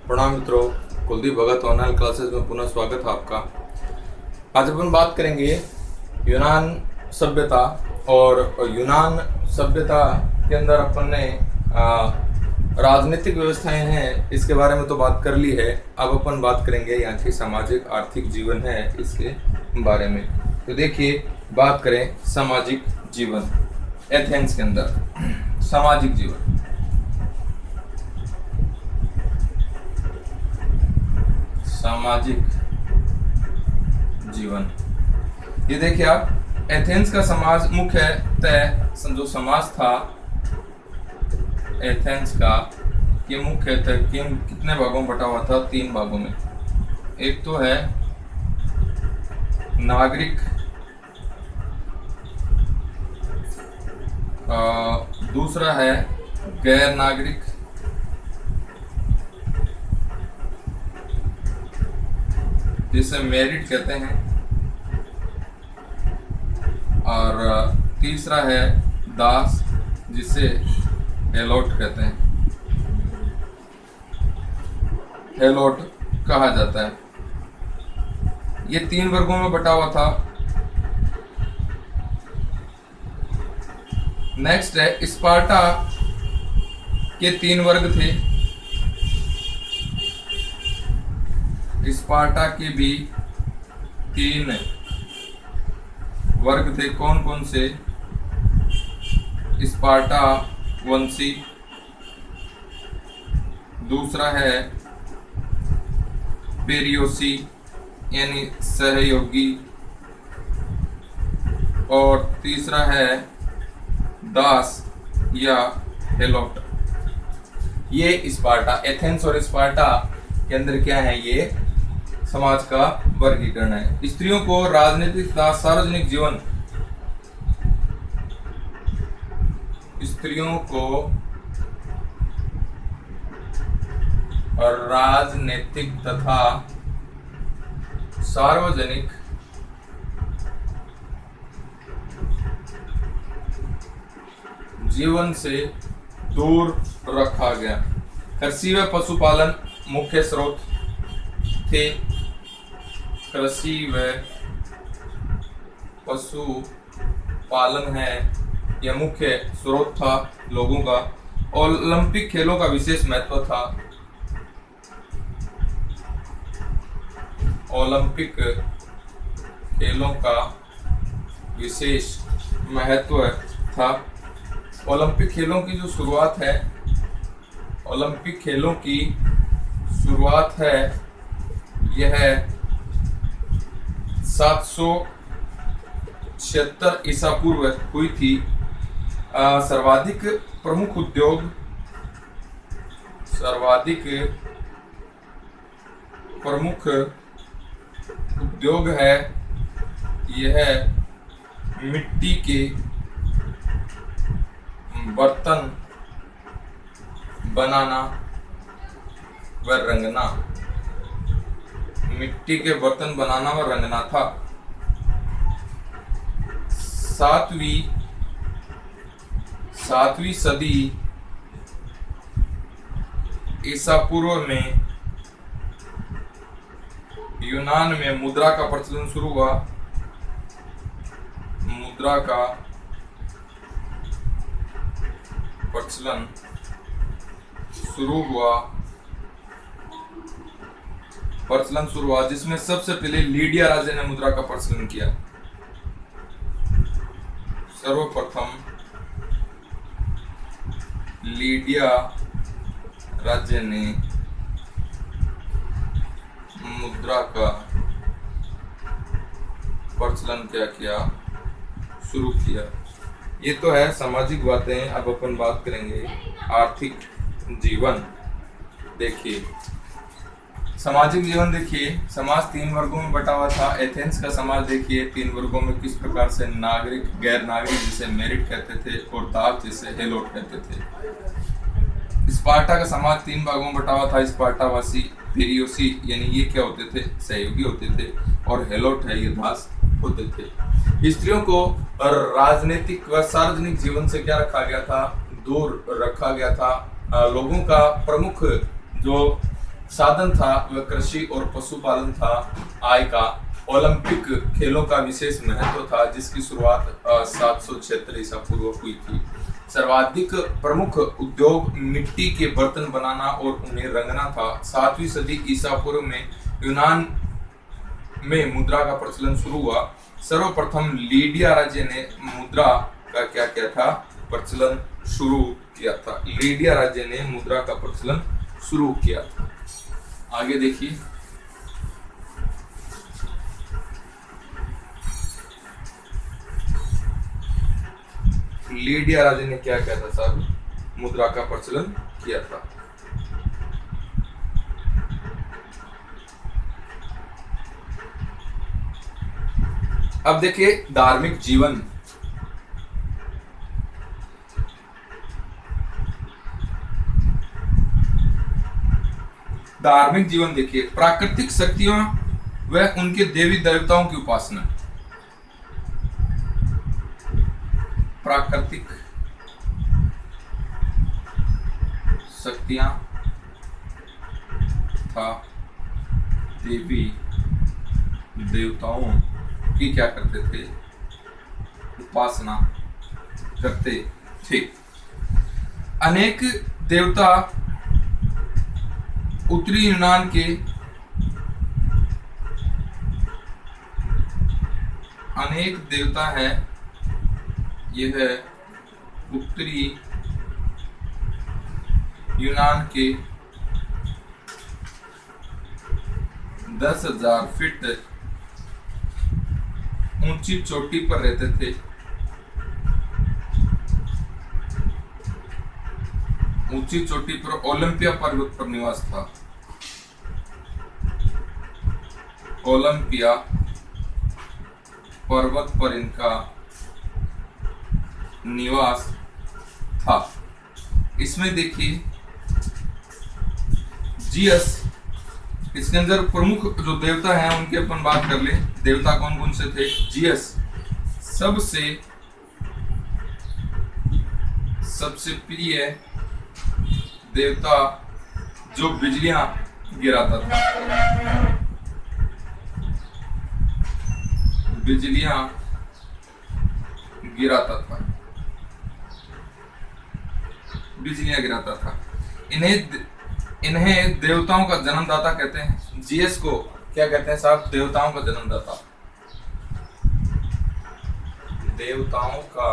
प्रणाम मित्रों, कुलदीप भगत online classes में पुनः स्वागत है आपका। आज अपन बात करेंगे यूनान सभ्यता। और यूनान सभ्यता के अंदर अपन ने राजनीतिक व्यवस्थाएं हैं, इसके बारे में तो बात कर ली है। अब अपन बात करेंगे यहाँ की सामाजिक आर्थिक जीवन है इसके बारे में। तो देखिए, बात करें सामाजिक जीवन एथेंस के अंदर। सामाजिक जीवन, सामाजिक जीवन, ये देखिए आप, एथेंस का समाज मुख्यतः जो समाज था एथेंस का, ये मुख्यतः कितने भागों में बटा हुआ था? 3 भागों में। एक तो है नागरिक, दूसरा है गैर नागरिक, जिसे मेरिट कहते हैं, और तीसरा है दास, जिसे हेलोट कहते हैं, हेलोट कहा जाता है। ये 3 वर्गों में बटा हुआ था। नेक्स्ट है स्पार्टा के 3 वर्ग थे। स्पार्टा के भी 3 वर्ग थे। कौन कौन से? स्पार्टा वंशी, दूसरा है पेरियोसी यानी सहयोगी, और तीसरा है दास या हेलोट। ये स्पार्टा, एथेंस और स्पार्टा के अंदर क्या है? ये समाज का वर्गीकरण है। स्त्रियों को राजनीतिक तथा सार्वजनिक जीवन, स्त्रियों को राजनीतिक तथा सार्वजनिक जीवन से दूर रखा गया। कृषि व पशुपालन मुख्य स्रोत थे। कृषि व पशुपालन है यह मुख्य स्रोत था लोगों का। ओलंपिक खेलों का विशेष महत्व था। ओलंपिक खेलों का विशेष महत्व था। ओलंपिक खेलों की जो शुरुआत है, ओलंपिक खेलों की शुरुआत है, यह 776 ईसा पूर्व हुई थी। सर्वाधिक प्रमुख उद्योग है यह मिट्टी के बर्तन बनाना व रंगना। मिट्टी के बर्तन बनाना व रंगना था। 7वीं सदी ईसा पूर्व में यूनान में मुद्रा का प्रचलन शुरू हुआ। मुद्रा का प्रचलन शुरू हुआ, जिसमें सबसे पहले लीडिया राज्य ने मुद्रा का प्रचलन किया। सर्वप्रथम लीडिया राज्य ने मुद्रा का प्रचलन क्या किया? शुरू किया। ये तो है सामाजिक बातें। अब अपन बात करेंगे आर्थिक जीवन। देखिए, सामाजिक जीवन, देखिए समाज 3 वर्गों में बटा हुआ था। एथेंस का समाज देखिए 3 वर्गों में किस प्रकार से, नागरिक, गैर नागरिक जिसे मेरिट कहते थे, और दास जिसे हेलोट कहते थे। स्पार्टा का समाज 3 भागों में बटा हुआ था। स्पार्टावासी, पेरियोसी यानी ये क्या होते थे? सहयोगी होते थे, और हेलोट है ये दास होते थे। स्त्रियों को राजनीतिक व सार्वजनिक जीवन से क्या रखा गया था? दूर रखा गया था। लोगों का प्रमुख जो साधन था वह कृषि और पशुपालन था। आय का ओलंपिक खेलों का विशेष महत्व था, जिसकी शुरुआत 776 ईसा पूर्व हुई थी। सर्वाधिक प्रमुख उद्योग मिट्टी के बर्तन बनाना और उन्हें रंगना था। 7वीं सदी ईसा पूर्व में यूनान में मुद्रा का प्रचलन शुरू हुआ। सर्वप्रथम लीडिया राज्य ने मुद्रा का क्या किया था, प्रचलन शुरू किया था। लीडिया राज्य ने मुद्रा का प्रचलन शुरू किया था। आगे देखिए, लीडिया राज्य ने क्या किया था साहब, मुद्रा का प्रचलन किया था। अब देखिए धार्मिक जीवन। धार्मिक जीवन देखिए, प्राकृतिक शक्तियों व उनके देवी देवताओं की उपासना। प्राकृतिक शक्तियां था देवी देवताओं की क्या करते थे, उपासना करते थे। अनेक देवता उत्तरी यूनान के अनेक देवता है, यह उत्तरी यूनान के 10,000 फीट ऊंची चोटी पर रहते थे। ऊंची चोटी पर ओलंपिया पर्वत पर निवास था। ओलंपिया पर्वत पर इनका निवास था। इसमें देखिए जीएस, इसके अंदर प्रमुख जो देवता हैं उनकी अपन बात कर ले। देवता कौन कौन से थे? जीएस सबसे प्रिय देवता जो बिजलियां गिराता था, बिजलियां गिराता था, बिजलियां गिराता था। इन्हें देवताओं का जन्मदाता कहते हैं। जीएस को क्या कहते हैं साहब? देवताओं का जन्मदाता। देवताओं का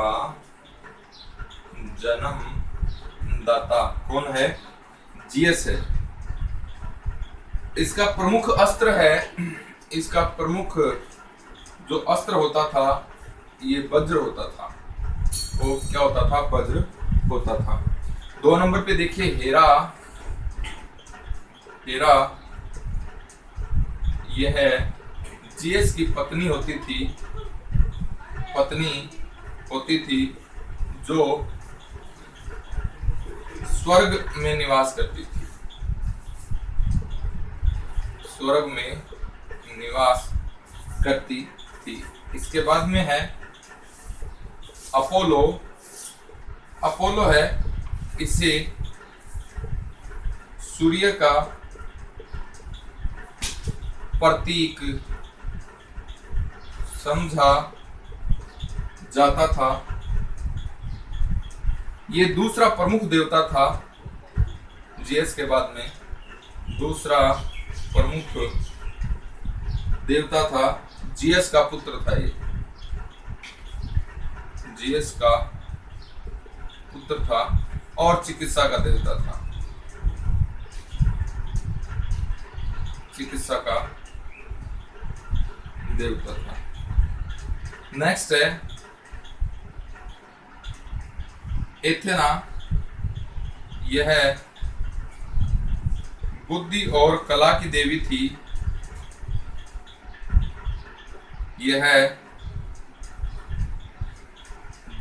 जन्मदाता कौन है? जीएस है। इसका प्रमुख अस्त्र है, इसका प्रमुख जो अस्त्र होता था ये वज्र होता था। वो क्या होता था? वज्र होता था। 2 नंबर पे देखिए हेरा। हेरा यह जीएस की पत्नी होती थी जो स्वर्ग में निवास करती थी। स्वर्ग में निवास करती थी। इसके बाद में है अपोलो। अपोलो है, इसे सूर्य का प्रतीक समझा जाता था। ये दूसरा प्रमुख देवता था। जीएस के बाद में दूसरा प्रमुख देवता था। जीएस का पुत्र था ये, जीएस का पुत्र था और चिकित्सा का देवता था। चिकित्सा का देवता था। नेक्स्ट है एथेना। यह बुद्धि और कला की देवी थी। यह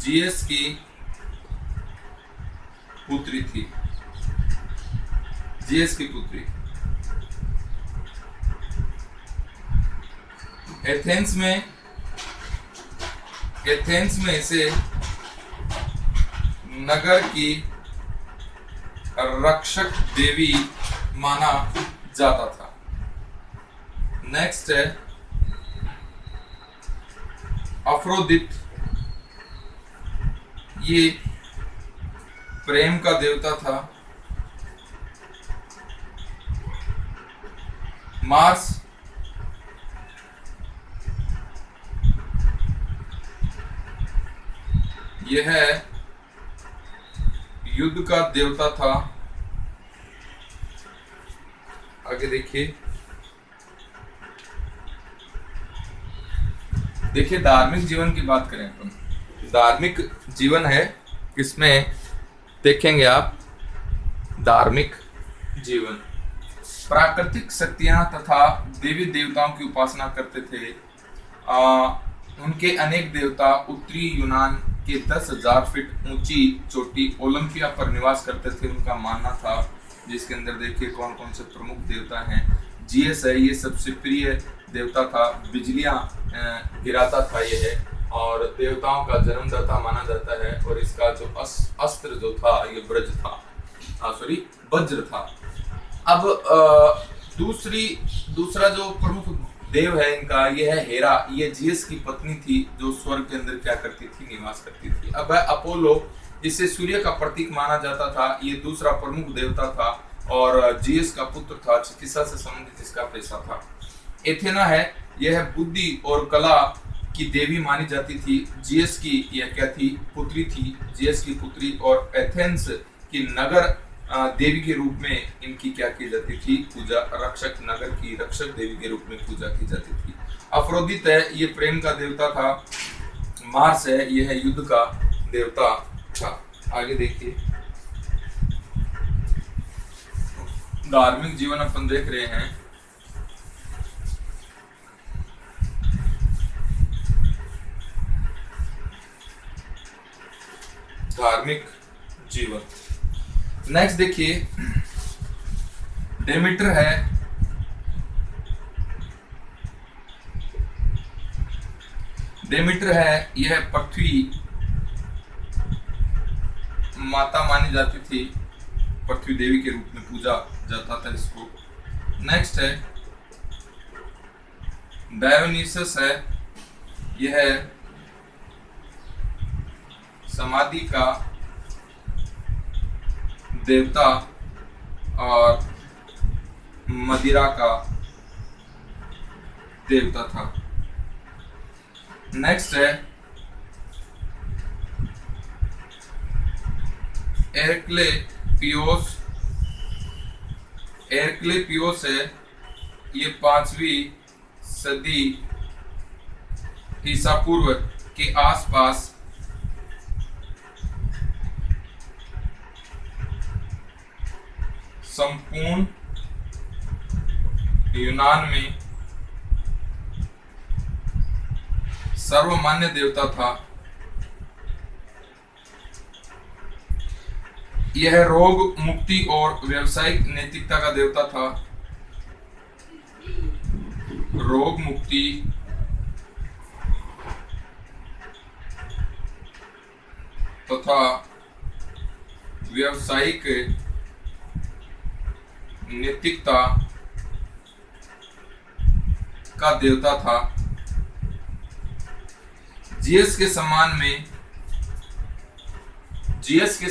जीएस की पुत्री थी। जीएस की पुत्री। एथेंस में इसे नगर की रक्षक देवी माना जाता था। नेक्स्ट है अफ्रोदित, ये प्रेम का देवता था। मार्स यह युद्ध का देवता था। आगे देखिए धार्मिक जीवन की बात करें अपन, धार्मिक जीवन है किसमें देखेंगे आप, धार्मिक जीवन प्राकृतिक शक्तियां तथा देवी देवताओं की उपासना करते थे। उनके अनेक देवता उत्तरी यूनान के 10,000 फीट ऊंची चोटी ओलंपिया पर निवास करते थे, उनका मानना था। जिसके अंदर देखिए कौन कौन से प्रमुख देवता हैं। जीएस है, ये सबसे प्रिय देवता था, बिजलियां गिराता था ये है, और देवताओं का जन्मदाता माना जाता है। और इसका जो अस्त्र जो था ये ब्रज था, वज्र था। अब दूसरा जो प्रमुख देव है इनका ये है हेरा, ये जीएस की पत्नी थी जो स्वर्ग के अंदर क्या करती थी, निवास करती थी। अब है अपोलो, जिसे सूर्य का प्रतीक माना जाता था, ये दूसरा प्रमुख देवता था और जीएस का पुत्र था, चिकित्सा से संबंधित इसका पेशा था। एथेना है, यह बुद्धि और कला की देवी मानी जाती थी। जीएस की यह क्या थी, पुत्री थी, जीएस की पुत्री। और एथेंस की नगर देवी के रूप में इनकी क्या की जाती थी, पूजा, रक्षक, नगर की रक्षक देवी के रूप में पूजा की जाती थी। अफ्रोदित है, ये प्रेम का देवता था। मार्स है, यह युद्ध का देवता था। आगे देखिए धार्मिक जीवन अपन देख रहे हैं। धार्मिक जीवन नेक्स्ट देखिए डेमीटर है, डेमीटर है, यह पृथ्वी माता मानी जाती थी, पृथ्वी देवी के रूप में पूजा जाता था इसको। नेक्स्ट है डायोनिसस है, यह समाधि का देवता और मदिरा का देवता था। नेक्स्ट है एरक्लेपियोस, एरक्लेपियोस है, ये 5वीं सदी ईसा पूर्व के आसपास संपूर्ण यूनान में सर्वमान्य देवता था। यह रोग मुक्ति और व्यावसायिक नैतिकता का देवता था। रोग मुक्ति, तथा व्यावसायिक नैतिकता का देवता था। जीएस के समान में जीएस के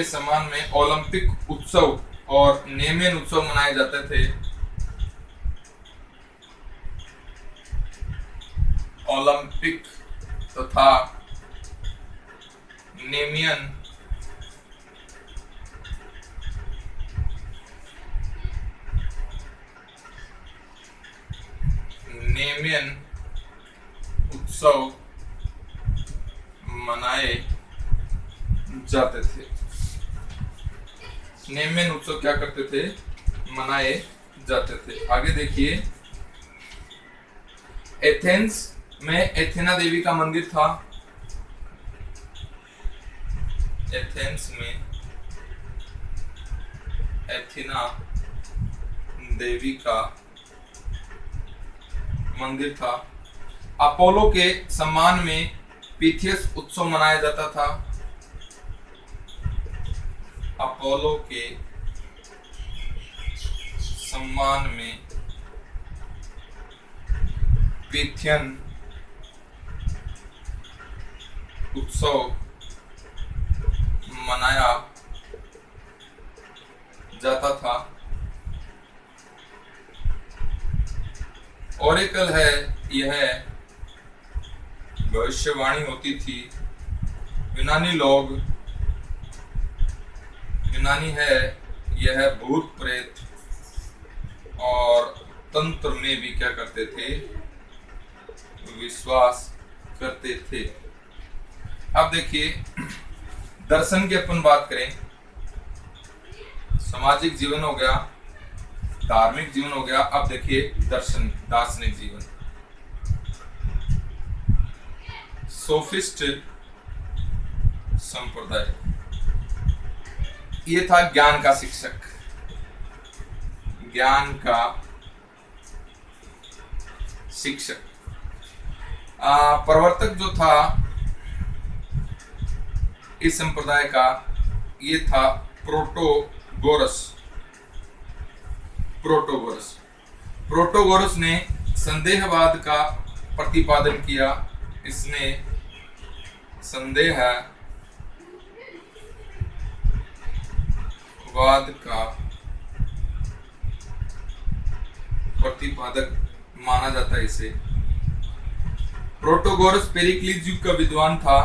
समान में ओलंपिक उत्सव और नेमेन उत्सव मनाए जाते थे। ओलंपिक तथा नेमियन उत्सव मनाए जाते थे। नेमियन उत्सव क्या करते थे, मनाए जाते थे। आगे देखिए एथेंस में एथेना देवी का मंदिर था। एथेंस में एथेना देवी का मंदिर था। अपोलो के सम्मान में पीथियस उत्सव मनाया जाता था। अपोलो के सम्मान में पीथियन उत्सव मनाया जाता था। ओरेकल है, यह भविष्यवाणी होती थी। यूनानी है, यह भूत प्रेत और तंत्र में भी क्या करते थे, विश्वास करते थे। अब देखिए दर्शन की अपन बात करें, सामाजिक जीवन हो गया, धार्मिक जीवन हो गया। अब देखिए दार्शनिक जीवन। सोफिस्ट संप्रदाय, ये था ज्ञान का शिक्षक, ज्ञान का शिक्षक। प्रवर्तक जो था इस संप्रदाय का, ये था प्रोटोगोरस ने संदेहवाद का प्रतिपादन किया। इसने संदेहवाद का प्रतिपादक माना जाता है इसे। प्रोटोगोरस पेरिक्लिस युग का विद्वान था।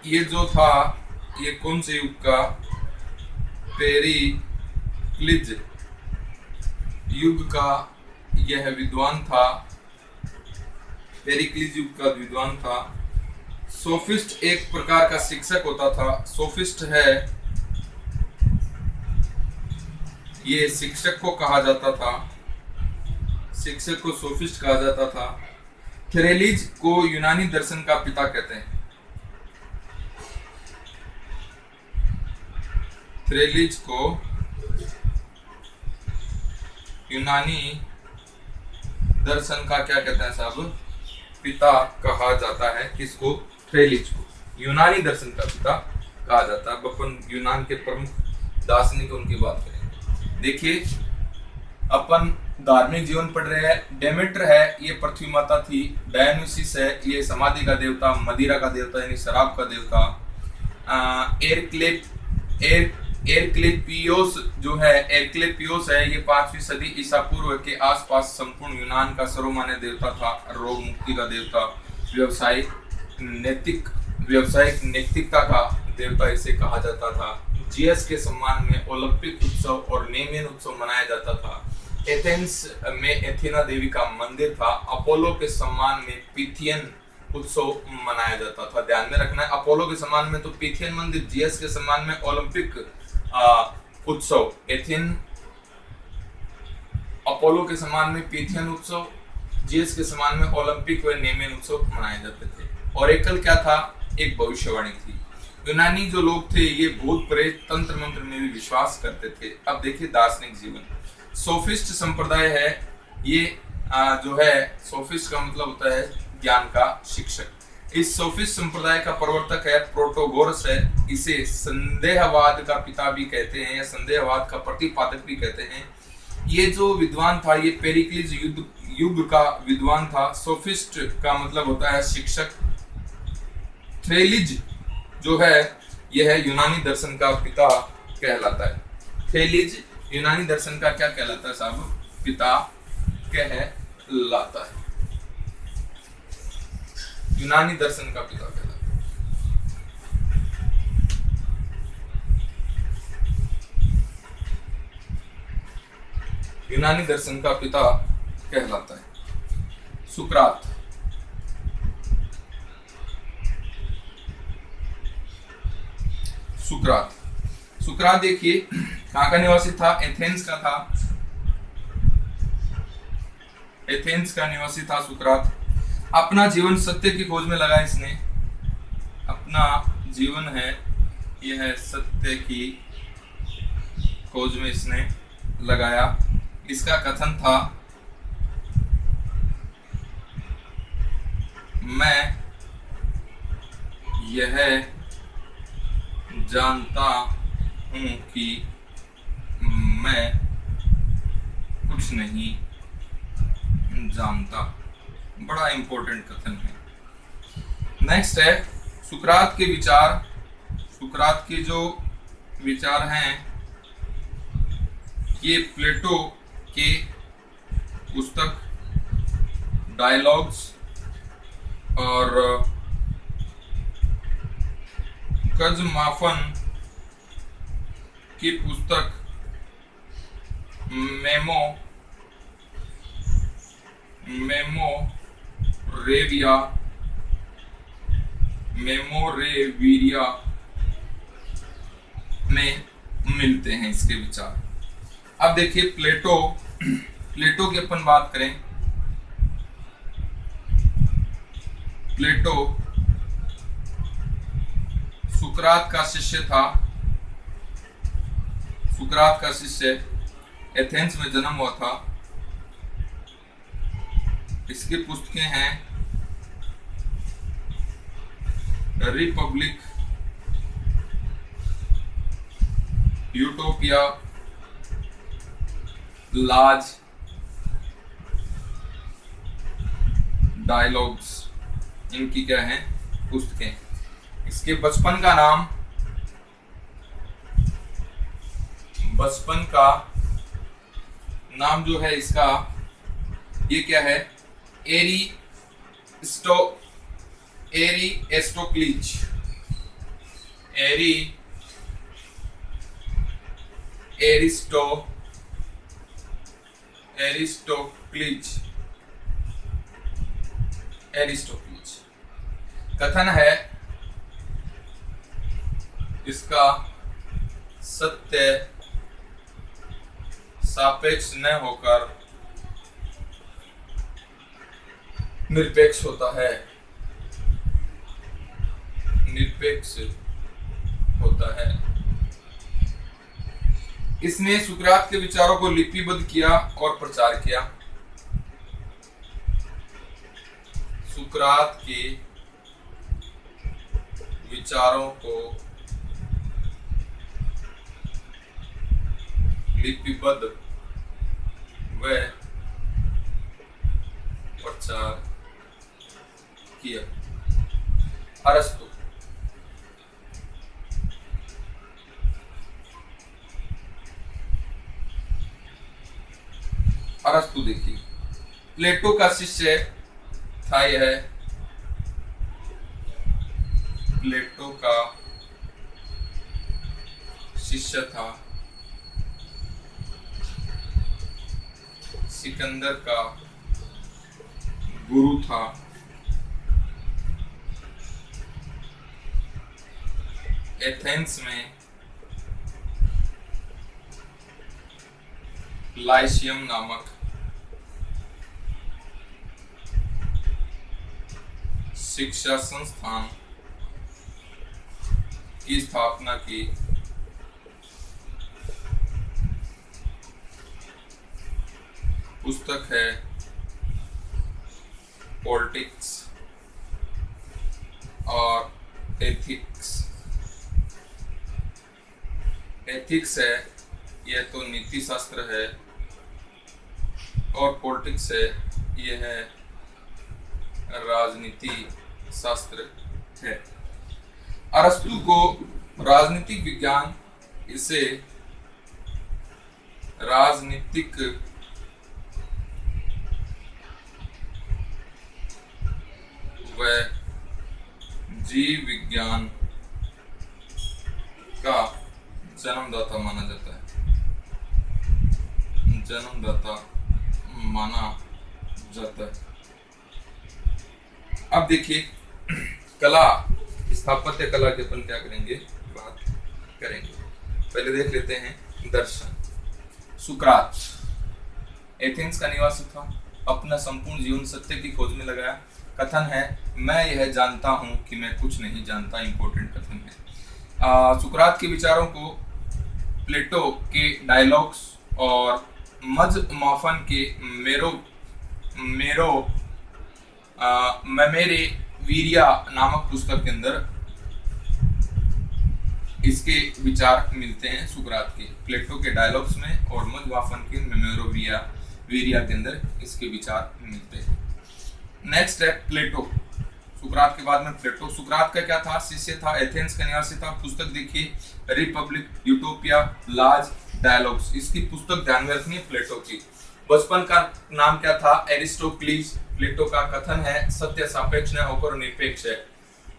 ये जो था, ये कौन से युग का, पेरिक्लिस युग का यह विद्वान था, पेरिक्लिस युग का विद्वान था। सोफिस्ट एक प्रकार का शिक्षक होता था। सोफिस्ट है, ये शिक्षक को कहा जाता था, शिक्षक को सोफिस्ट कहा जाता था। थेरेलिज को यूनानी दर्शन का पिता कहते हैं। थेरेलिज को यूनानी दर्शन का क्या कहते हैं साहब, पिता कहा जाता है। किसको? थेरेलिज को यूनानी दर्शन का पिता कहा जाता है। अब अपन यूनान के प्रमुख दार्शनिक उनकी बात करेंगे। देखिए अपन धार्मिक जीवन पढ़ रहे हैं। डेमेटर है, ये पृथ्वी माता थी। डायोनिसिस है, ये समाधि का देवता, मदिरा का देवता यानी शराब का देवता। एरक्लेपियोस जो है, एरक्लेपियोस है, ये 5वीं सदी ईसा पूर्व के आसपास संपूर्ण यूनान का सर्वमान्य देवता था। रोग मुक्ति का देवता, व्यावसायिक नैतिकता का देवता इसे कहा जाता था। जियस के सम्मान में ओलंपिक उत्सव और नेमियन उत्सव मनाया जाता था। एथेंस में एथेना देवी का मंदिर था। अपोलो के सम्मान में पिथियन उत्सव मनाया जाता था। ध्यान में रखना है, अपोलो के सम्मान में तो पिथियन मंदिर, जियस के सम्मान में ओलंपिक उत्सव, अपोलो के सम्मान में पिथियन उत्सव, जियस के सम्मान में ओलंपिक व नेमियन उत्सव मनाए जाते थे। ओरेकल क्या था? एक भविष्यवाणी थी। यूनानी जो लोग थे ये भूत प्रेत तंत्र मंत्र में भी विश्वास करते थे। अब देखिए दार्शनिक जीवन। सोफिस्ट संप्रदाय है, ये जो है सोफिस्ट का मतलब होता है ज्ञान का शिक्षक। इस सोफिस्ट संप्रदाय का प्रवर्तक है प्रोटोगोरस है। इसे संदेहवाद का पिता भी कहते हैं या संदेहवाद का प्रतिपादक भी कहते हैं। ये जो विद्वान था ये पेरिक्लिस युग का विद्वान था। सोफिस्ट का मतलब होता है शिक्षक। थेरेलिज जो है यह यूनानी दर्शन का पिता कहलाता है। थेरेलिज यूनानी दर्शन का क्या कहलाता है साहब? पिता कहलाता है। यूनानी दर्शन का पिता कहलाता है। यूनानी दर्शन का पिता कहलाता है। सुकरात, सुकरात देखिए कहाँ का निवासी था? एथेंस का था। एथेंस का निवासी था सुकरात। अपना जीवन सत्य की खोज में लगा इसने। अपना जीवन है यह सत्य की खोज में इसने लगाया। इसका कथन था, मैं यह जानता हूँ कि मैं कुछ नहीं जानता। बड़ा इंपॉर्टेंट कथन है। नेक्स्ट है सुकरात के विचार। सुकरात के जो विचार हैं ये प्लेटो के पुस्तक डायलॉग्स और कज़माफन की पुस्तक मेमोरेविया में मिलते हैं इसके विचार। अब देखिए प्लेटो की अपन बात करें। प्लेटो सुकरात का शिष्य था। सुकरात का शिष्य एथेंस में जन्म हुआ था। इसकी पुस्तकें हैं रिपब्लिक, यूटोपिया, लाज, डायलॉग्स। इनकी क्या है पुस्तकें। इसके बचपन का नाम जो है इसका ये क्या है एरिस्टोक्लीज। कथन है इसका सत्य सापेक्ष न होकर निरपेक्ष होता है। इसने सुकरात के विचारों को लिपिबद्ध किया और प्रचार किया। सुकरात के विचारों को लिपिबद्ध व प्रचार किया। अरस्तु देखिए प्लेटो का शिष्य था। यह प्लेटो का शिष्य था। सिकंदर का गुरु था। एथेंस में लाइसियम नामक शिक्षा संस्थान की स्थापना की। पुस्तक है पॉलिटिक्स और एथिक्स। एथिक्स है यह तो नीति शास्त्र है, और पॉलिटिक्स है यह है राजनीति शास्त्र है। अरस्तु को राजनीतिक विज्ञान, इसे राजनीतिक व जीव विज्ञान का जन्मदाता माना जाता है। अब देखिए कला, स्थापत्य कला के अपन क्या करेंगे, बात करेंगे। पहले देख लेते हैं दर्शन। सुकरात एथेंस का निवासी था। अपना संपूर्ण जीवन सत्य की खोज में लगाया। कथन है मैं यह जानता हूं कि मैं कुछ नहीं जानता। इंपॉर्टेंट कथन है। सुकरात के विचारों को प्लेटो के डायलॉग्स और कज़माफन के मेमोरेविया नामक पुस्तक के अंदर इसके विचार मिलते हैं सुकरात के, प्लेटो के डायलॉग्स में और मधुवाफन के मेमोरोविया के अंदर इसके विचार मिलते हैं। नेक्स्ट है प्लेटो। सुकरात के बाद में प्लेटो। सुकरात का क्या था? शिष्य था, एथेंस का निवासी था। पुस्तक देखिए, रिपब्लिक, यूटोपिया, लाज, डायलॉग्स। इसकी पुस्तक ध्यान में रखनी है प्लेटो की। बचपन का नाम क्या था? एरिस्टोक्लीस। प्लेटो का कथन है सत्य सापेक्ष न होकर निरपेक्ष है।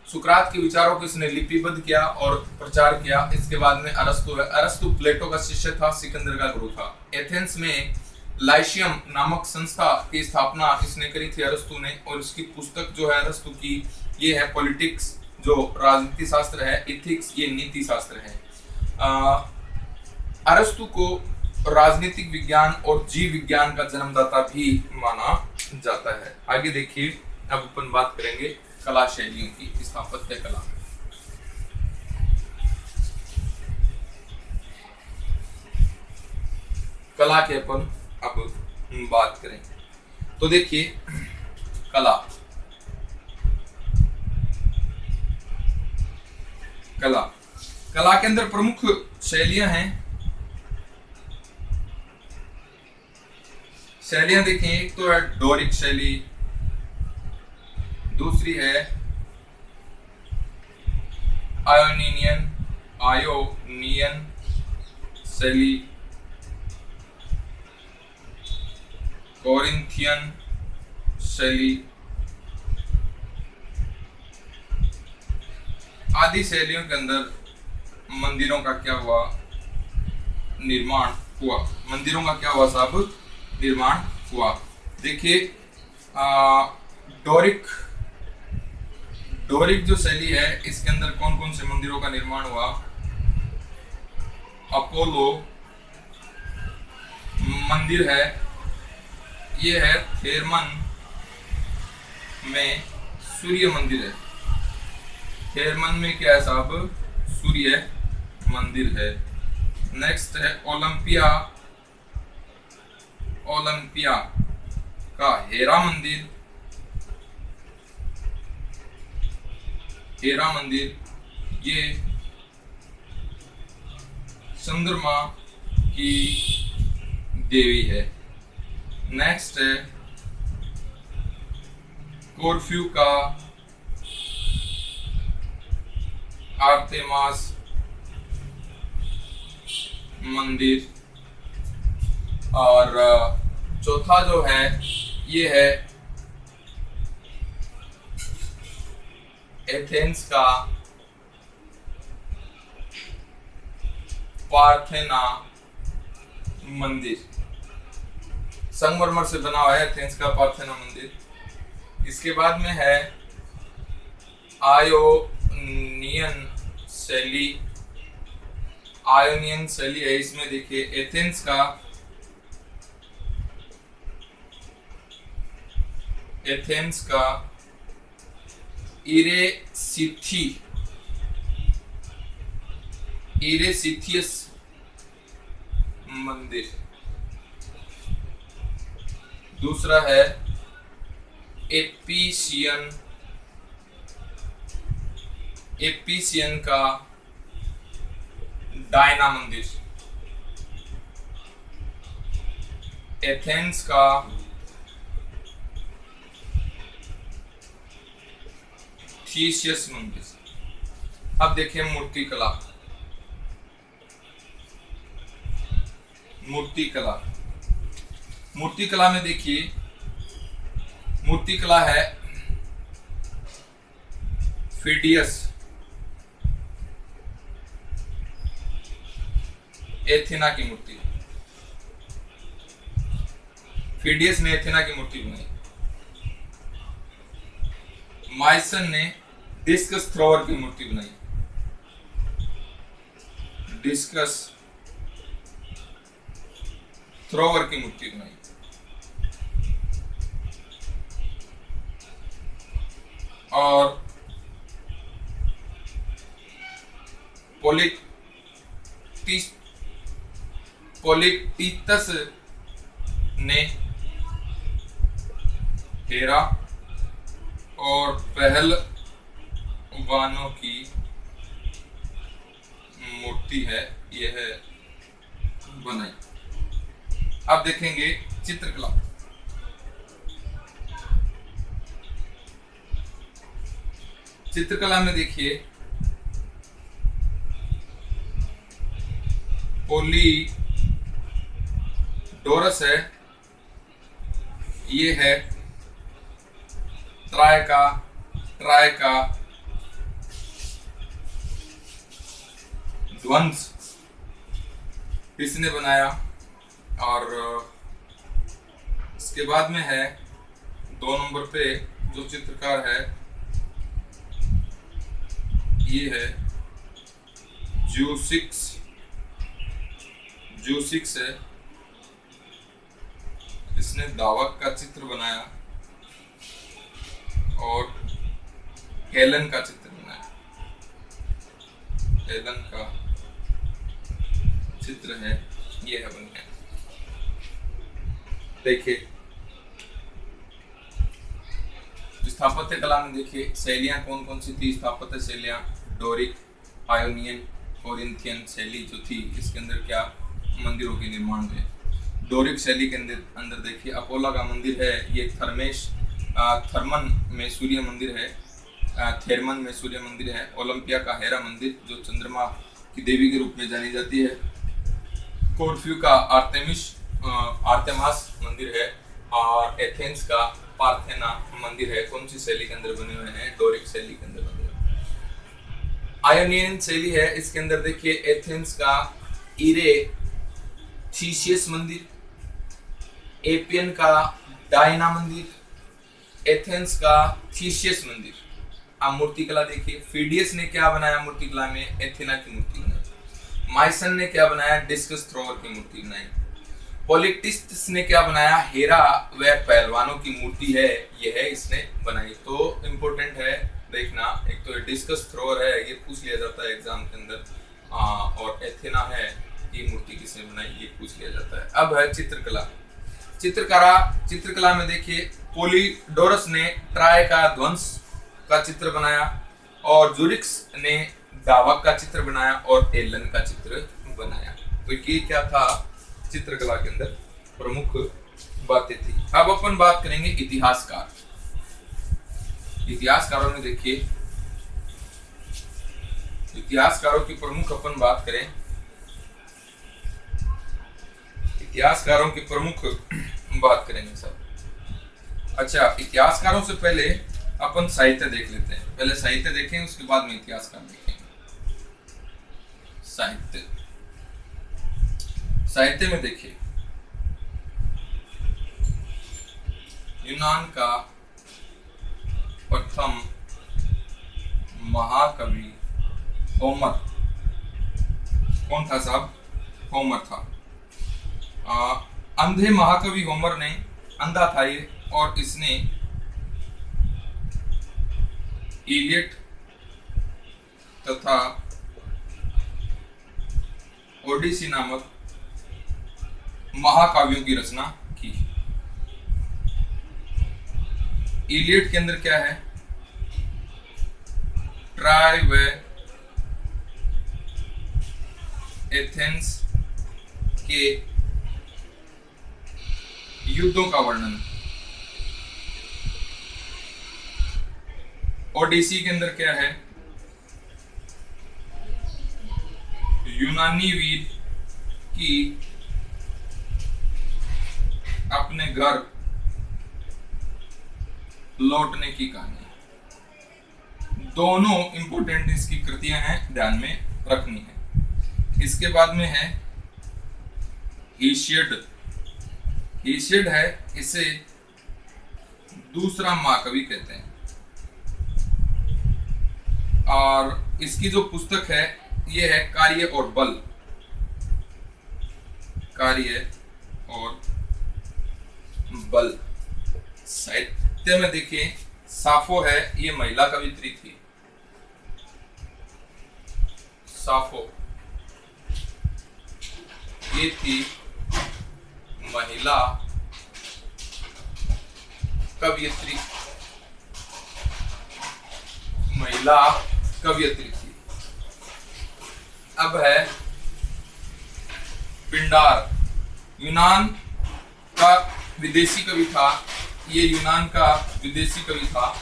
सुकरात के विचारों को इसने लिपिबद्ध किया और प्रचार किया। इसके बाद में अरस्तु है। अरस्तु प्लेटो का शिष्य था, सिकंदर का गुरु था। एथेंस में लाइशियम नामक संस्था की स्थापना इसने करी थी अरस्तु ने, और इसकी पुस्तक जो है अरस्तु की, ये है पॉलिटिक्स, जो राजनीति शास्त्र है, इथिक्स ये नीति शास्त्र है। अरस्तु को राजनीतिक विज्ञान और जीव विज्ञान का जन्मदाता भी माना जाता है। आगे देखिए, अब अपन बात करेंगे कला शैलियों की, स्थापत्य कला। कला के अपन अब बात करें तो देखिए, कला कला कला के अंदर प्रमुख शैलियां हैं। शैलियां देखें, एक तो है डोरिक शैली, दूसरी है आयोनियन शैली, कोरिंथियन शैली आदि शैलियों के अंदर मंदिरों का क्या हुआ? निर्माण हुआ। मंदिरों का क्या हुआ साहब? निर्माण हुआ। देखिए, डोरिक जो शैली है, इसके अंदर कौन कौन से मंदिरों का निर्माण हुआ? अपोलो मंदिर है, ये है थेरमन में सूर्य मंदिर है। थेरमन में क्या है साहब? सूर्य मंदिर है। नेक्स्ट है ओलंपिया का हेरा मंदिर। हेरा मंदिर ये चंद्रमा की देवी है। नेक्स्ट है कोरफ्यू का आर्तेमास मंदिर। और चौथा जो है ये है एथेंस का पार्थेना मंदिर। संगमरमर से बना हुआ है एथेंस का पार्थेना मंदिर। इसके बाद में है आयोनियन शैली है। इसमें देखिए एथेंस का इरेसिथियस मंदिर। दूसरा है एपिसियन का डायना मंदिर। एथेंस का थीसियस मंदिर। अब देखिए मूर्तिकला। मूर्तिकला में देखिए, मूर्तिकला है फिडियस एथेना की मूर्ति। फिडियस ने एथेना की मूर्ति बनाई। माइसन ने डिस्कस थ्रोवर की मूर्ति बनाई। डिस्कस थ्रोवर की मूर्ति बनाई। और पोलिक्टितस ने हेरा और पहलवानों की मूर्ति है यह बनाई। अब देखेंगे चित्रकला। चित्रकला में देखिए पोलीडोरस है, ये है ट्राइका ध्वंस इसने बनाया। और इसके बाद में है 2 नंबर पे जो चित्रकार है ये है जूसिक्स है, इसने दावक का चित्र बनाया और हेलन का चित्र बनाया। हेलन का चित्र है ये है बन गया। देखिए स्थापत्य कला में देखिए शैलियां कौन कौन सी थी। स्थापत्य शैलियां डोरिक, आयोनियन, कोरिंथियन शैली जो थी, इसके अंदर क्या मंदिरों के निर्माण हुए। डोरिक शैली के अंदर देखिए अपोला का मंदिर है, ये थर्मन में सूर्य मंदिर है, थेरमन में सूर्य मंदिर है। ओलंपिया का हेरा मंदिर जो चंद्रमा की देवी के रूप में जानी जाती है। कोरफ्यू का आर्तेमास मंदिर है और एथेंस का पार्थेना मंदिर है। कौन सी शैली के अंदर बने हुए हैं? डोरिक शैली के अंदर बने हुए। आयोनियन शैली है, इसके अंदर देखिए एथेंस का इरेथीसियस मंदिर, एपियन का डायना मंदिर, एथेंस का थीसियस मंदिर। अब मूर्तिकला देखिए फीडियस ने क्या बनाया मूर्तिकला में? एथेना की मूर्ति बनाई। माइसन ने क्या बनाया? डिस्कस थ्रोअर की मूर्ति बनाई। पॉलिटिक्स ने क्या बनाया? हेरा व पहलवानों की मूर्ति है, यह है इसने बनाई। तो इम्पोर्टेंट है देखना, एक तो डिस्कस थ्रोअर है, ये पूछ लिया जाता है एग्जाम के अंदर, और एथेना है, ये मूर्ति किसने बनाई, ये पूछ लिया जाता है। अब है चित्रकला। चित्रकला में देखिए पोलीडोरस ने ट्राय का ध्वंस का चित्र बनाया और जूरिक्स ने दावक का चित्र बनाया और एलन का चित्र बनाया। तो ये क्या था चित्रकला के अंदर प्रमुख बातें थी। अब अपन बात करेंगे इतिहासकार। इतिहासकारों में देखिए इतिहासकारों की प्रमुख अपन बात करें, इतिहासकारों की प्रमुख बात करेंगे सब। अच्छा, इतिहासकारों से पहले अपन साहित्य देख लेते हैं। पहले साहित्य देखें, उसके बाद में इतिहासकार देखेंगे। साहित्य में देखिए यूनान का प्रथम महाकवि होमर। कौन था साहब? होमर था। अंधे महाकवि होमर ने, अंधा था ये, और इसने इलियड तथा ओडिसी नामक महाकाव्यों की रचना की। इलियड के अंदर क्या है? ट्राय व एथेंस के युद्धों का वर्णन। ओडिसी के अंदर क्या है? यूनानी वीर की अपने घर लौटने की कहानी। दोनों इंपोर्टेंट इसकी कृतियां हैं, ध्यान में रखनी है। इसके बाद में है हीसियड है, इसे दूसरा महाकवि कहते हैं। और इसकी जो पुस्तक है ये है कार्य और बल। कार्य और बल। साहित्य में देखिए साफो है, ये महिला कवित्री थी। साफो ये थी महिला कवियत्री, महिला कवियत्री थी। अब है पिंडार। यूनान का विदेशी कवि था, ये यूनान का विदेशी कवि था,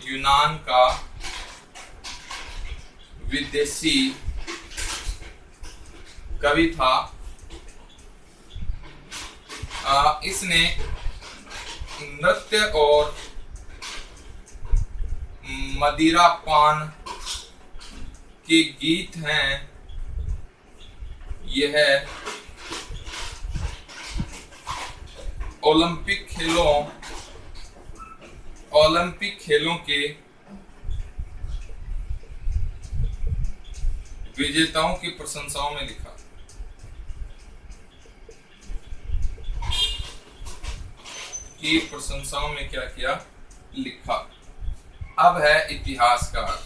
यूनान का विदेशी कवि था। इसने नृत्य और मदिरा पान के गीत हैं, यह ओलंपिक खेलों के विजेताओं की प्रशंसाओं में लिखा। की प्रशंसाओं में क्या किया, लिखा। अब है इतिहासकार।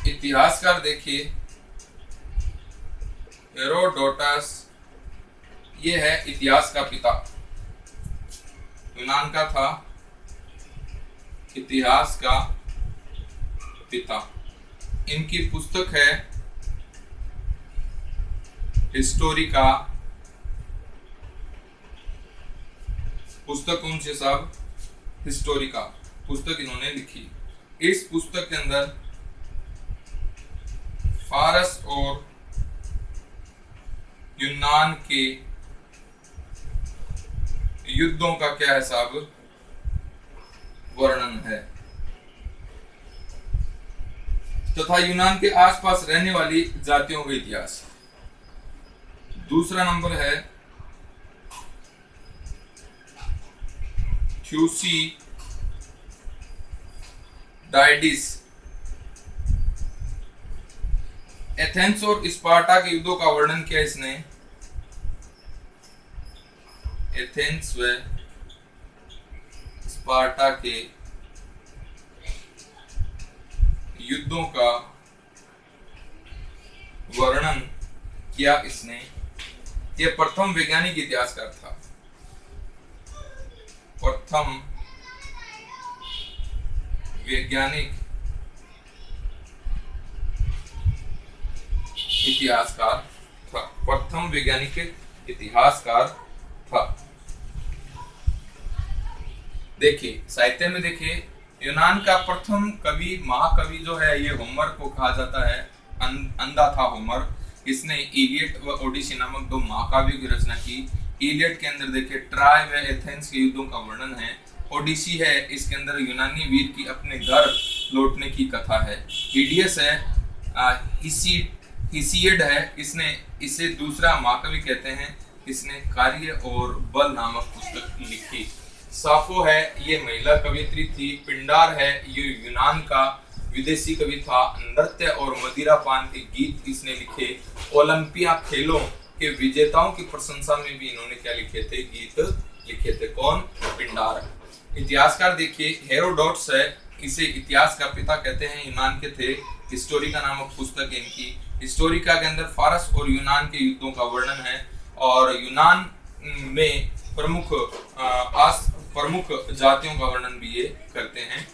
इतिहासकार देखिए, हेरोडोटस, ये है इतिहास का पिता, यूनान का था, इतिहास का पिता। इनकी पुस्तक है हिस्टोरिका। पुस्तक कौन सी साहब? हिस्टोरिका पुस्तक इन्होंने लिखी। इस पुस्तक के अंदर फारस और यूनान के युद्धों का क्या है साहब? वर्णन है, तथा यूनान के आसपास रहने वाली जातियों का इतिहास। दूसरा नंबर है थ्यूसिडाइडिस। एथेंस और स्पार्टा के युद्धों का वर्णन किया इसने। एथेंस व स्पार्टा के युद्धों का वर्णन किया इसने। यह प्रथम वैज्ञानिक इतिहासकार था, प्रथम वैज्ञानिक इतिहासकार था, प्रथम वैज्ञानिक इतिहासकार था। देखिए साहित्य में देखिए, यूनान का प्रथम कवि, महाकवि जो है, ये होमर को कहा जाता है। अंधा था होमर। इसने इलियड व ओडिसी नामक दो महाकाव्यों की रचना की। इलियड के अंदर देखिए ट्राय व एथेंस के युद्धों का वर्णन है। ओडिसी है, इसके अंदर यूनानी वीर की अपने घर लौटने की कथा है। ईडियस है, हिसियड है, इसने इसे दूसरा महाकवि कहते हैं। इसने कार्य और बल नामक पुस्तक लिखी। साफो है, ये महिला कवियत्री थी। पिंडार है, ये यूनान का विदेशी कवि था। नृत्य और मदिरा पान के गीत इसने लिखे। ओलंपिया खेलों के विजेताओं की प्रशंसा में भी इन्होंने क्या लिखे थे? गीत लिखे थे। कौन? पिंडार। इतिहासकार देखिए, हेरोडोटस है, इसे इतिहास का पिता कहते हैं, यूनान के थे। हिस्टोरिका नामक पुस्तक है इनकी। हिस्टोरिका के अंदर फारस और यूनान के युद्धों का वर्णन है, और यूनान में प्रमुख जातियों का वर्णन भी ये करते हैं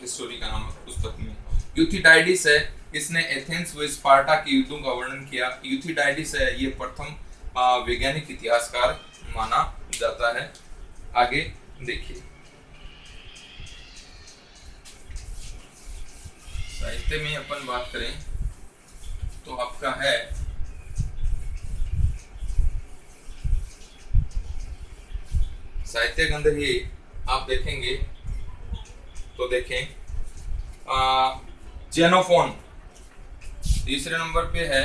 हिस्टोरिका नामक पुस्तक में। यूथिडाइडिस है, इसने एथेंस व स्पार्टा के युद्धों का वर्णन किया। यूथिडाइडिस है, ये प्रथम वैज्ञानिक इतिहासकार माना जाता है। आगे देखिए, साहित्य में अपन बात करें तो आपका है साहित्य के अंदर ही आप देखेंगे तो देखें जेनोफोन तीसरे नंबर पे है।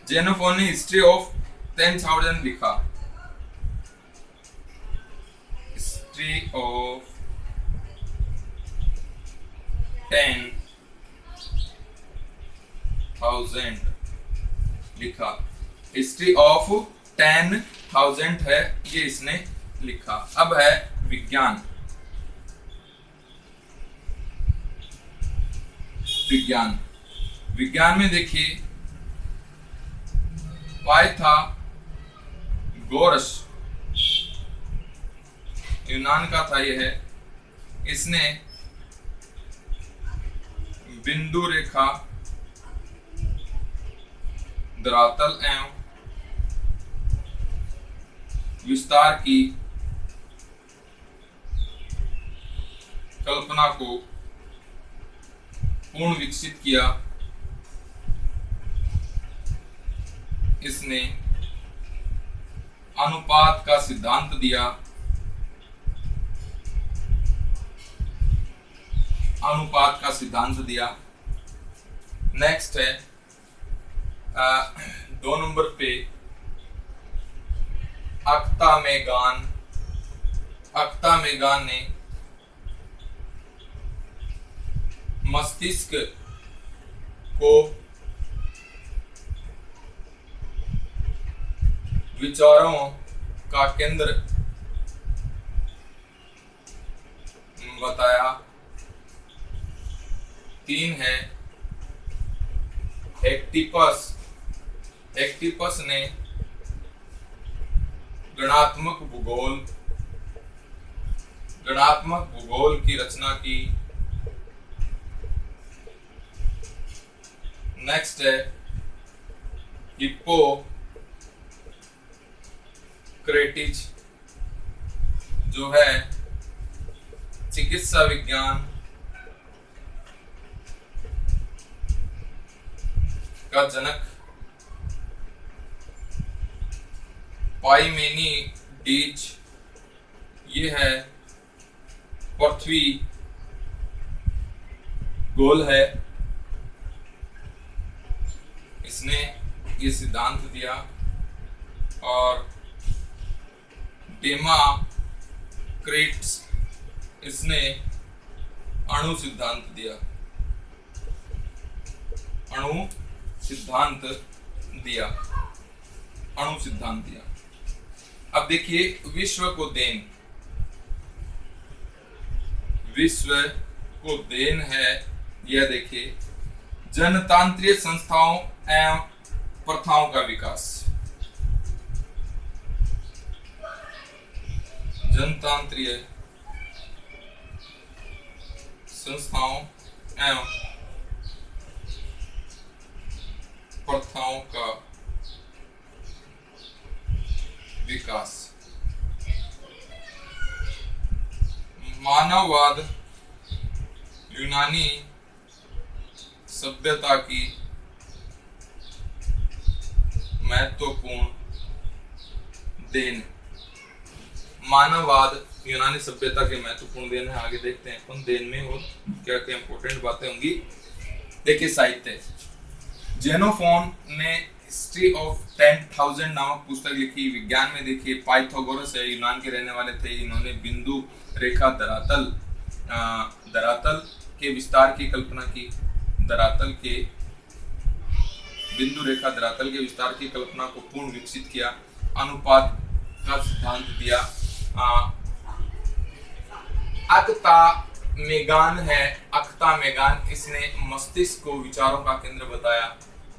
जेनोफोन ने हिस्ट्री ऑफ 10,000 लिखा। हिस्ट्री ऑफ 10,000 लिखा। हिस्ट्री ऑफ 10,000 है, ये इसने लिखा। अब है विज्ञान। विज्ञान में देखिए, पाइथागोरस यूनान का था यह। इसने बिंदु रेखा, धरातल एवं विस्तार की कल्पना को पूर्ण विकसित किया। इसने अनुपात का सिद्धांत दिया। अनुपात का सिद्धांत दिया। नेक्स्ट है 2 नंबर पे अक्तामेगान। अक्तामेगान ने मस्तिष्क को विचारों का केंद्र बताया। 3 है एक्टिपस। एक्टिपस ने गणात्मक भूगोल की रचना की। नेक्स्ट है हिप्पोक्रेटिस, जो है चिकित्सा विज्ञान का जनक। पाइमेनिडीज, ये है पृथ्वी गोल है। इसने ये सिद्धांत दिया। और डेमाक्रिटस, इसने अणु सिद्धांत दिया। अणु सिद्धांत दिया। अब देखिए विश्व को देन है। यह देखिए जनतांत्रिक संस्थाओं एवं प्रथाओं का विकास। जनतांत्रिक संस्थाओं एवं प्रथाओं का विकास। मानववाद यूनानी सभ्यता की महत्वपूर्ण देन। मानववाद यूनानी सभ्यता के महत्वपूर्ण देन है। आगे देखते हैं कौन देन में और क्या क्या इंपॉर्टेंट बातें होंगी। देखिए साहित्य, जेनोफोन ने हिस्ट्री ऑफ 10,000 नामक पुस्तक लिखी। विज्ञान में देखिए पाइथागोरस है, यूनान के रहने वाले थे। इन्होंने बिंदु रेखा धरातल के विस्तार की कल्पना की। बिंदु रेखा धरातल के विस्तार की कल्पना को पूर्ण विकसित किया। अनुपात का सिद्धांत दिया। अक्तामेगान, इसने मस्तिष्क को विचारों का केंद्र बताया।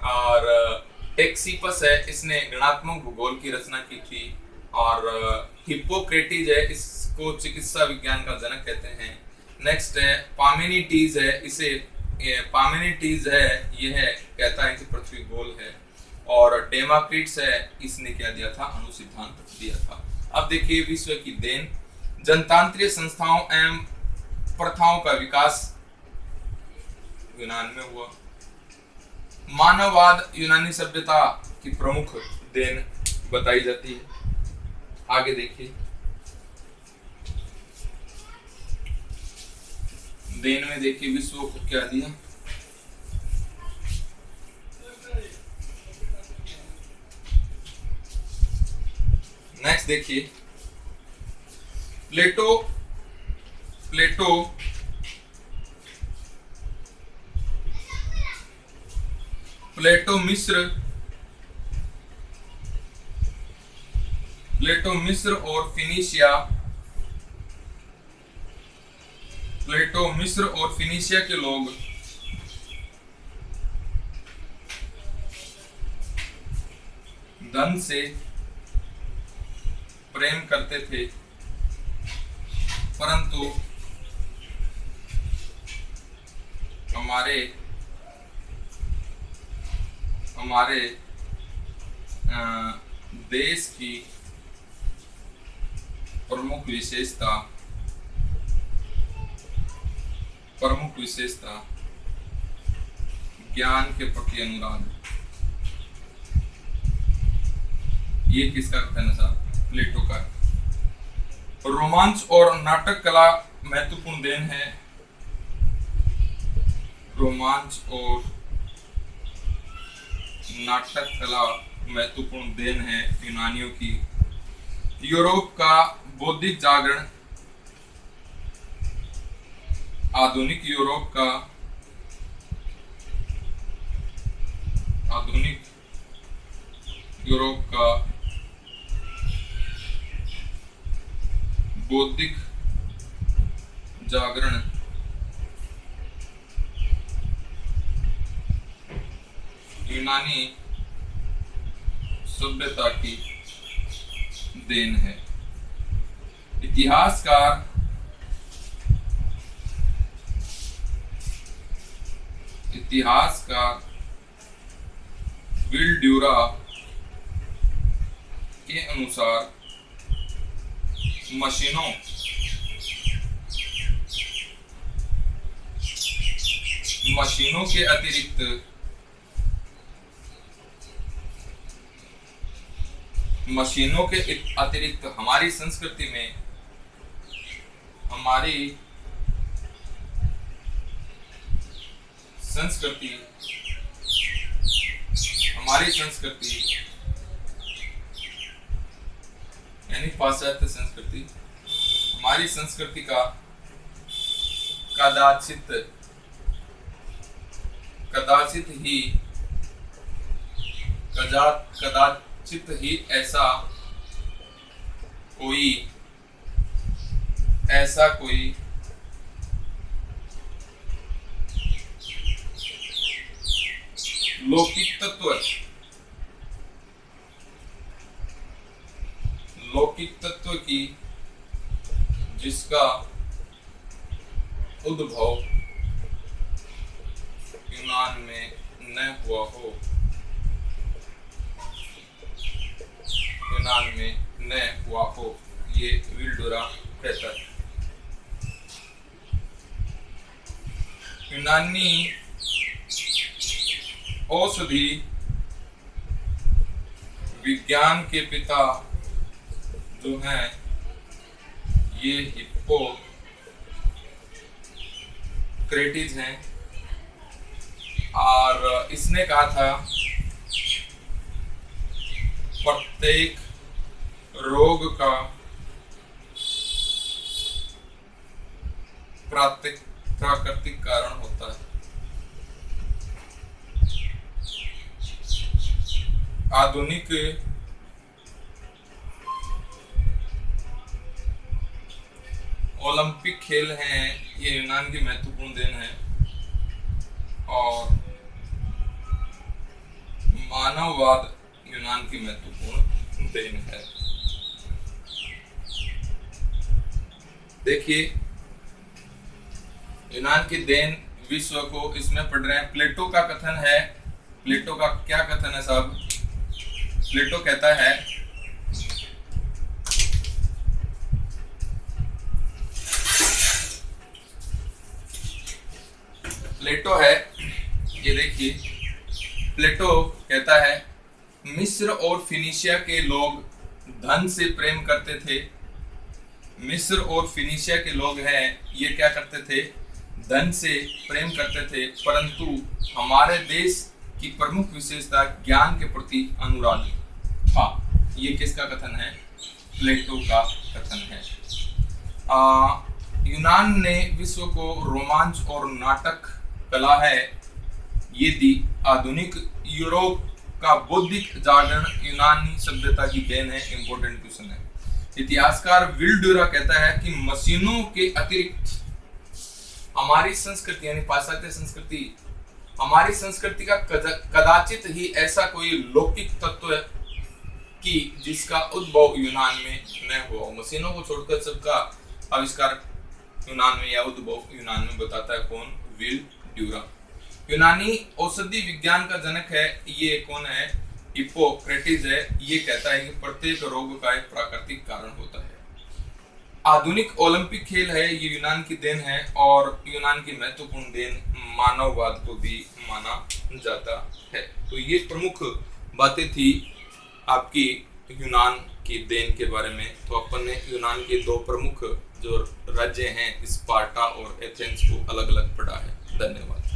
और टेक्सिपस है, इसने गणात्मक भूगोल की रचना की थी। और हिप्पोक्रेटिस है, इसको चिकित्सा विज्ञान का जनक कहते हैं। नेक्स्ट है पार्मेनिडीज है। पार्मेनिडीज है, यह कहता है कि पृथ्वी गोल है। और डेमाक्रिटस है, इसने क्या दिया था? अणु सिद्धांत दिया था। अब देखिए विश्व की देन, जनतांत्रिक संस्थाओं एवं प्रथाओं का विकास यूनान में हुआ। मानववाद यूनानी सभ्यता की प्रमुख देन बताई जाती है। आगे देखिए देन में देखिए विश्व को क्या दिया। नेक्स्ट देखिए प्लेटो मिस्र और फिनिशिया के लोग धन से प्रेम करते थे परंतु हमारे देश की प्रमुख विशेषता ज्ञान के प्रति अनुराग। ये किसका कथन है साहब? प्लेटो का। रोमांच और नाटक कला महत्वपूर्ण देन है। रोमांच और नाटक कला महत्वपूर्ण देन है यूनानियों की। यूरोप का बौद्धिक जागरण, आधुनिक यूरोप का बौद्धिक जागरण यूनानी सभ्यता की देन है। इतिहासकार विल ड्यूरा के अनुसार मशीनों के अतिरिक्त हमारी संस्कृति में यानी पाश्चात्य संस्कृति, हमारी संस्कृति का कदाचित ही ऐसा कोई लौकिक तत्व की जिसका उद्भव यूनान में न हुआ हो, ये विल ड्यूरा कहता है। यूनानी औषधि विज्ञान के पिता जो हैं ये हिप्पोक्रेटिस हैं, और इसने कहा था प्रत्येक रोग का प्राकृतिक कारण होता है। आधुनिक ओलंपिक खेल हैं, ये यूनान की महत्वपूर्ण देन है, और मानववाद यूनान की महत्वपूर्ण देन है। देखिए यूनान की देन विश्व को इसमें पढ़ रहे हैं। प्लेटो का कथन है, प्लेटो का क्या कथन है साहब? प्लेटो कहता है ये देखिए, प्लेटो कहता है मिस्र और फिनिशिया के लोग धन से प्रेम करते थे। मिस्र और फिनिशिया के लोग हैं, ये क्या करते थे? धन से प्रेम करते थे, परंतु हमारे देश की प्रमुख विशेषता ज्ञान के प्रति अनुराग था। ये किसका कथन है? प्लेटो का कथन है। यूनान ने विश्व को रोमांच और नाटक कला है, ये दी। आधुनिक यूरोप का बौद्धिक जागरण यूनानी सभ्यता की देन है। इंपॉर्टेंट क्वेश्चन है। इतिहासकार विल ड्यूरा कहता है कि मशीनों के अतिरिक्त हमारी संस्कृति यानी पाश्चात्य संस्कृति, हमारी संस्कृति का कदाचित ही ऐसा कोई लौकिक तत्व है कि जिसका उद्भव यूनान में न हुआ। मशीनों को छोड़कर सबका आविष्कार यूनान में या उद्भव यूनान में बताता है कौन? Will durum. यूनानी औषधि विज्ञान का जनक है, ये कौन है? हिप्पोक्रेटिस है। ये कहता है कि प्रत्येक रोग का एक प्राकृतिक कारण होता है। आधुनिक ओलंपिक खेल है, ये यूनान की देन है और यूनान की महत्वपूर्ण देन मानववाद को भी माना जाता है। तो ये प्रमुख बातें थी आपकी यूनान की देन के बारे में। तो अपन ने यूनान के दो प्रमुख जो राज्य हैं स्पार्टा और एथेंस को अलग अलग पढ़ा है। धन्यवाद।